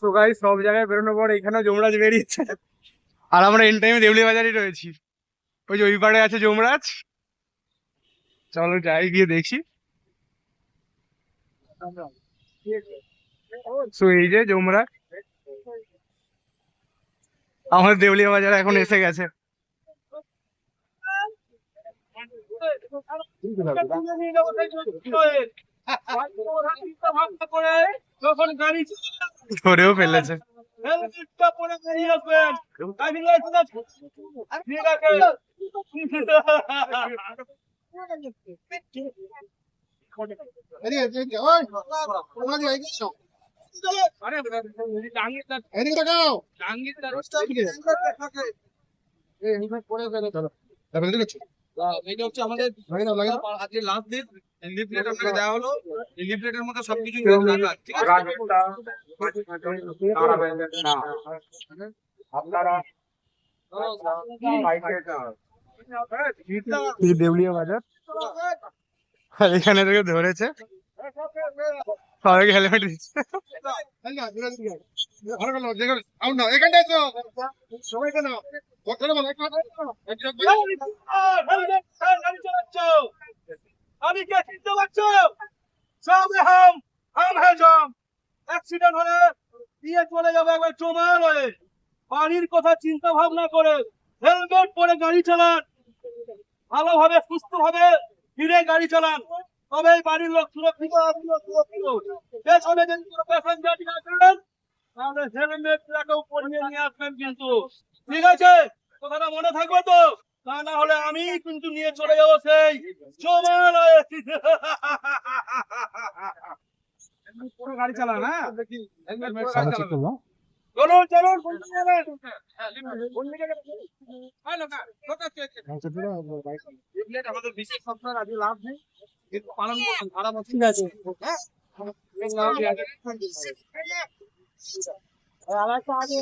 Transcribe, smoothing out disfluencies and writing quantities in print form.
তো গাইস সব জায়গায় বেরোনোর পর এখানেও যমরাজ বেরিয়েছে, আর আমরা এন টাইমে দেউলিয়া বাজারই রয়েছি। ওই যে ওই পাড়ে আছে যমরাজ, চলো যাই গিয়ে দেখি। তো এই যে যমরাজ আমাদের দেউলিয়া বাজারে এখন এসে গেছে। ধরেও ফেলেছে। এটা হচ্ছে আমাদের আজকে লাস্ট দিন। লিফলেট আপনাকে দেওয়া হলো, এই লিফলেটের মধ্যে সবকিছু লেখা আছে, ঠিক আছে? দেউলিয়া বাজার, আর এখানে থেকে ধরেছে, সবাইকে হেলমেট দিচ্ছে। আমি কে চিনতে পারছো? সব হাম হাম হ্যাঁ জম। অ্যাক্সিডেন্ট হলে দিয়ে চলে যাবে একবার চমাল হয়ে। বাড়ির কথা চিন্তা ভাবনা করে হেলমেট পরে গাড়ি চালান, ভালোভাবে সুস্থভাবে ফিরে গাড়ি চালান, তবেই বাড়ির লোক সুরক্ষিত, আপনিও সুরক্ষিত। পেছনে যদি কোনো প্যাসেঞ্জার না করেন তাহলে হেলমেটটাকেও পরিয়ে নিয়ে আসবেন কিন্তু, ঠিক আছে? কথাটা মনে থাকবে তো? তা না হলে আমি কিন্তু নিয়ে চলে যাবো সেই চমাল হয়ে। পুরো গাড়ি চালান, হ্যাঁ? চলুন চলুন, কোন দিকে যাবেন? কোন দিকে যাবেন? হ্যাঁ লোকা, লোকা চেয়েছে। লিফলেট আমাদের বিশেষ সপ্তাহের আজকে লাভ নেই, কিন্তু পালন করুন সারা বছর। ঠিক আছে, হ্যাঁ? আর একটা আগে